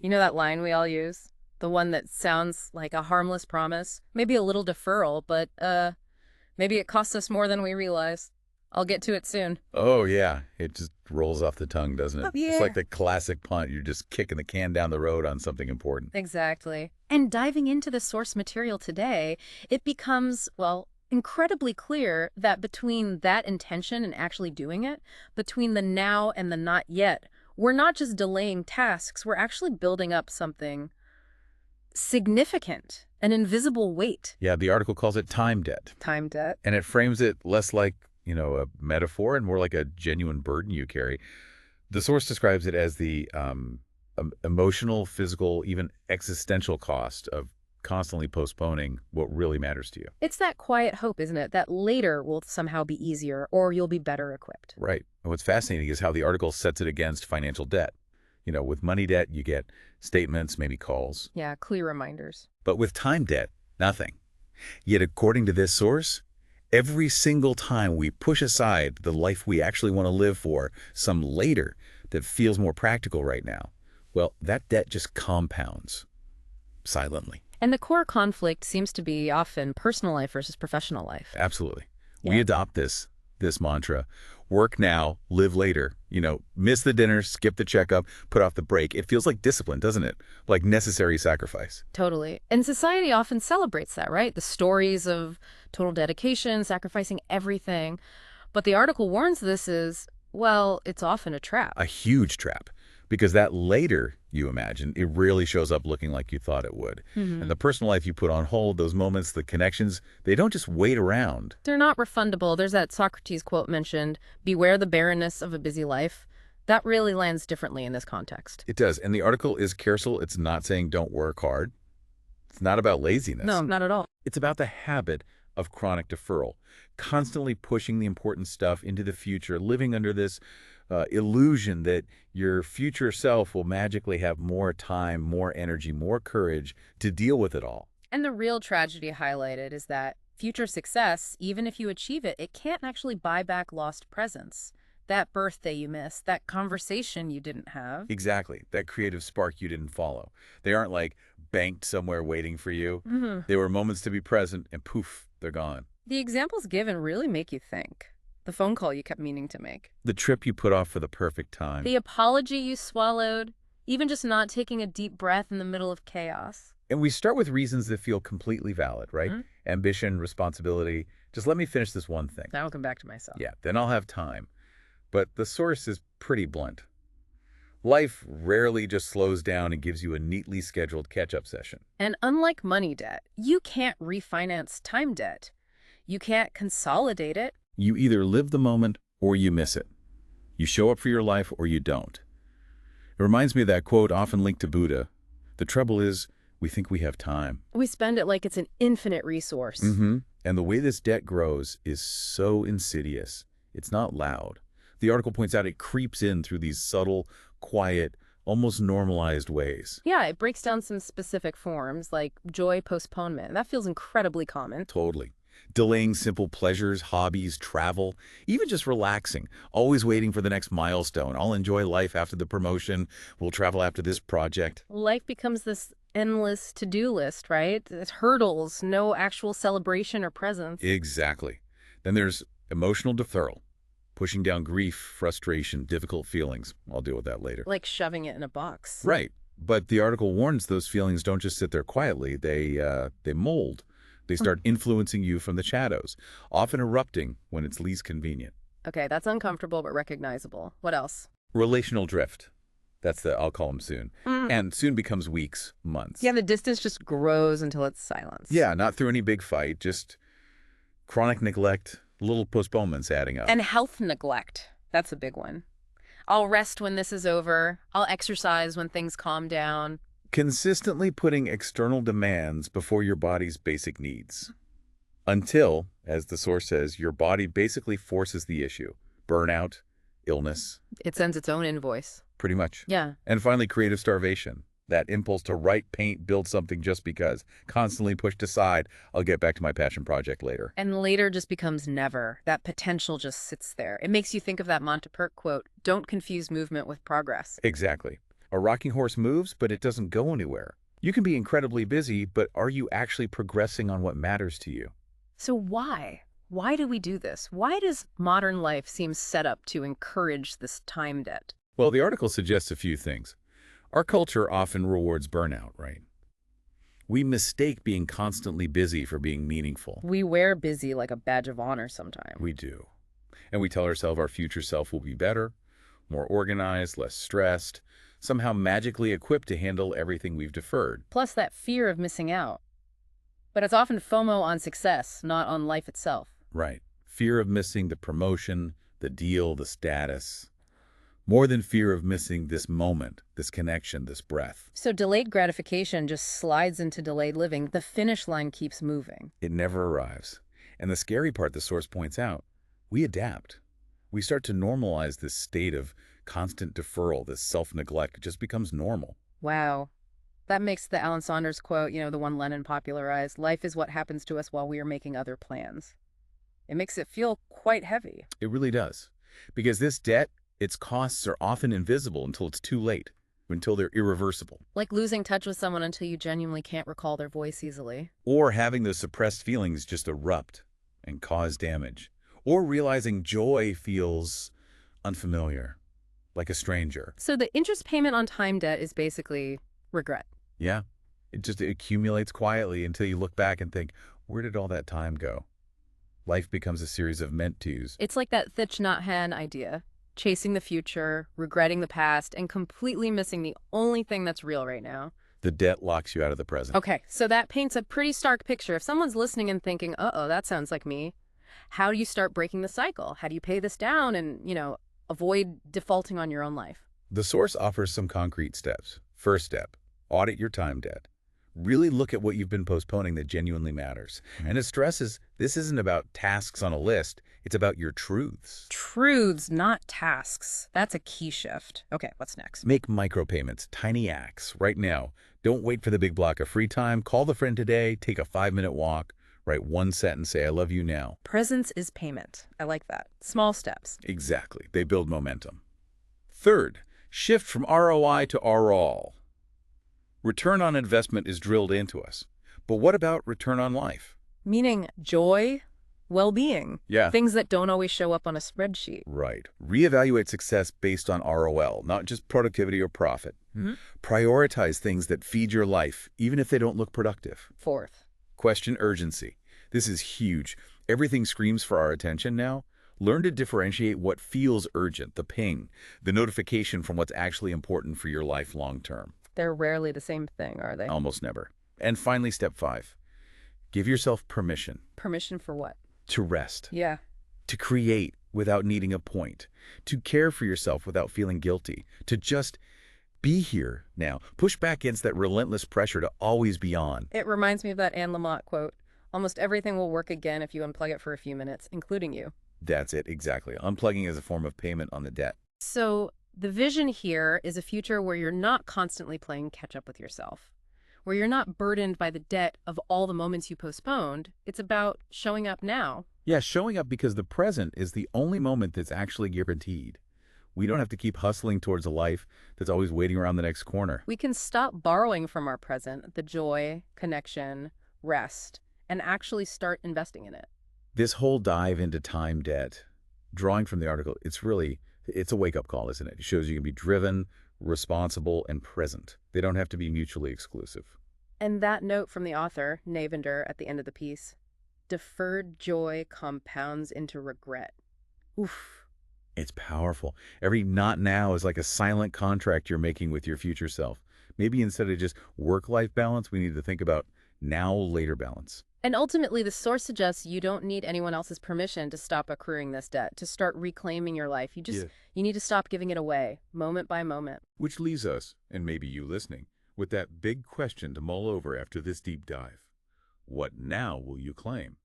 You know that line we all use? The one that sounds like a harmless promise, maybe a little deferral, but maybe it costs us more than we realize. I'll get to it soon. Oh, yeah. It just rolls off the tongue, doesn't it? Oh, It's like yeah. the classic punt. You're just kicking the can down the road on something important. Exactly. And diving into the source material today, it becomes, well, incredibly clear that between that intention and actually doing it, between the now and the not yet, we're not just delaying tasks, we're actually building up something significant, an invisible weight. Yeah, the article calls it time debt, Time debt. and it frames it less like, a metaphor and more like a genuine burden you carry. The source describes it as the emotional, physical, even existential cost of constantly postponing what really matters to you. It's that quiet hope, isn't it, that later will somehow be easier or you'll be better equipped. Right. And what's fascinating is how the article sets it against financial debt. With money debt, you get statements, maybe calls. Yeah, clear reminders. But with time debt, nothing. Yet according to this source, every single time we push aside the life we actually want to live for some later that feels more practical right now, well, that debt just compounds silently. And the core conflict seems to be often personal life versus professional life. Absolutely. Yeah. We adopt this mantra. Work now, live later. Miss the dinner, skip the checkup, put off the break. It feels like discipline, doesn't it? Like necessary sacrifice. Totally. And society often celebrates that, right? The stories of total dedication, sacrificing everything. But the article warns this is, well, it's often a trap. A huge trap. Because that later, you imagine, it really shows up looking like you thought it would. And the personal life you put on hold, those moments, the connections, they don't just wait around. They're not refundable. There's that Socrates quote mentioned, beware the barrenness of a busy life. That really lands differently in this context. It does. And the article is careful. It's not saying don't work hard. It's not about laziness. No, not at all. It's about the habit of chronic deferral, constantly pushing the important stuff into the future, living under this illusion that your future self will magically have more time, more energy, more courage to deal with it all. And the real tragedy highlighted is that future success, even if you achieve it, it can't actually buy back lost presence. That birthday you missed, that conversation you didn't have. Exactly. That creative spark you didn't follow. They aren't like banked somewhere waiting for you. hmm They were moments to be present and poof, they're gone. The examples given really make you think. The phone call you kept meaning to make. The trip you put off for the perfect time. The apology you swallowed, even just not taking a deep breath in the middle of chaos. And we start with reasons that feel completely valid, right? Mhm. Ambition, responsibility. Just let me finish this one thing. Now I'll come back to myself. Yeah, then I'll have time. But the source is pretty blunt. Life rarely just slows down and gives you a neatly scheduled catch-up session. And unlike money debt, you can't refinance time debt. You can't consolidate it. You either live the moment or you miss it. You show up for your life or you don't. It reminds me of that quote often linked to Buddha. The trouble is, we think we have time. We spend it like it's an infinite resource. And the way this debt grows is so insidious. It's not loud. The article points out it creeps in through these subtle, quiet, almost normalized ways. Yeah, it breaks down some specific forms like joy postponement. That feels incredibly common. Totally. Delaying simple pleasures, hobbies, travel, even just relaxing, always waiting for the next milestone. I'll enjoy life after the promotion. We'll travel after this project. Life becomes this endless to-do list, right? It's hurdles, no actual celebration or presence. Exactly. Then there's emotional deferral, pushing down grief, frustration, difficult feelings. I'll deal with that later. Like shoving it in a box. Right. But the article warns those feelings don't just sit there quietly. They mold. They start influencing you from the shadows, often erupting when it's least convenient. Okay, that's uncomfortable but recognizable. What else? Relational drift. That's I'll call them soon. And soon becomes weeks, months. Yeah, the distance just grows until it's silence. Yeah, not through any big fight, just chronic neglect, little postponements adding up. And health neglect. That's a big one. I'll rest when this is over. I'll exercise when things calm down. Consistently putting external demands before your body's basic needs. Until, as the source says, your body basically forces the issue. Burnout, illness, It sends its own invoice. pretty much. Yeah. And finally, creative starvation. That impulse to write, paint, build something just because. Constantly pushed aside. I'll get back to my passion project later. And later just becomes never. That potential just sits there. It makes you think of that Monte quote, don't confuse movement with progress. Exactly. A rocking horse moves, but it doesn't go anywhere. You can be incredibly busy, but are you actually progressing on what matters to you? So why? Why do we do this? Why does modern life seem set up to encourage this time debt? Well, the article suggests a few things. Our culture often rewards burnout, right? We mistake being constantly busy for being meaningful. We wear busy like a badge of honor sometimes. We do. And we tell ourselves our future self will be better, more organized, less stressed, somehow magically equipped to handle everything we've deferred. Plus that fear of missing out. But it's often FOMO on success, not on life itself. Right. Fear of missing the promotion, the deal, the status. More than fear of missing this moment, this connection, this breath. So delayed gratification just slides into delayed living. The finish line keeps moving. It never arrives. And the scary part, the source points out, we adapt. We start to normalize this state of constant deferral, this self-neglect. It just becomes normal. Wow. That makes the Alan Saunders quote, the one Lennon popularized, life is what happens to us while we are making other plans. It makes it feel quite heavy. It really does. Because this debt, its costs are often invisible until it's too late, until they're irreversible. Like losing touch with someone until you genuinely can't recall their voice easily. Or having those suppressed feelings just erupt and cause damage. Or realizing joy feels unfamiliar, like a stranger. So the interest payment on time debt is basically regret. Yeah, it just accumulates quietly until you look back and think, where did all that time go? Life becomes a series of meant tos. It's like that Thich Nhat Hanh idea. Chasing the future, regretting the past, and completely missing the only thing that's real right now. The debt locks you out of the present. Okay, so that paints a pretty stark picture. If someone's listening and thinking, uh-oh, that sounds like me, how do you start breaking the cycle? How do you pay this down and, avoid defaulting on your own life? The source offers some concrete steps. First step, audit your time debt. Really look at what you've been postponing that genuinely matters. And it stresses this isn't about tasks on a list, it's about your truths. Truths, not tasks. That's a key shift. Okay, what's next? Make micropayments, tiny acts, right now. Don't wait for the big block of free time. Call the friend today, take a 5-minute walk, write one sentence, say, I love you now. Presence is payment. I like that. Small steps. Exactly. They build momentum. Third, shift from ROI to ROL. Return on investment is drilled into us. But what about return on life? Meaning joy, well-being. Yeah. Things that don't always show up on a spreadsheet. Right. Reevaluate success based on ROL, not just productivity or profit. Mm-hmm. Prioritize things that feed your life, even if they don't look productive. Fourth. Question urgency. This is huge. Everything screams for our attention now. Learn to differentiate what feels urgent, the ping, the notification from what's actually important for your life long term. They're rarely the same thing, are they? Almost never. And finally, step 5. Give yourself permission. Permission for what? To rest. Yeah. To create without needing a point. To care for yourself without feeling guilty. To just be here now. Push back against that relentless pressure to always be on. It reminds me of that Anne Lamott quote. Almost everything will work again if you unplug it for a few minutes, including you. That's it, exactly. Unplugging is a form of payment on the debt. So the vision here is a future where you're not constantly playing catch up with yourself, where you're not burdened by the debt of all the moments you postponed. It's about showing up now. Yeah, showing up because the present is the only moment that's actually guaranteed. We don't have to keep hustling towards a life that's always waiting around the next corner. We can stop borrowing from our present, the joy, connection, rest, and actually start investing in it. This whole dive into time debt, drawing from the article, it's a wake-up call, isn't it? It shows you can be driven, responsible, and present. They don't have to be mutually exclusive. And that note from the author, Navender, at the end of the piece, deferred joy compounds into regret. Oof. It's powerful. Every not now is like a silent contract you're making with your future self. Maybe instead of just work-life balance, we need to think about now-later balance. And ultimately, the source suggests you don't need anyone else's permission to stop accruing this debt, to start reclaiming your life. You need to stop giving it away, moment by moment. Which leaves us, and maybe you listening, with that big question to mull over after this deep dive. What now will you claim?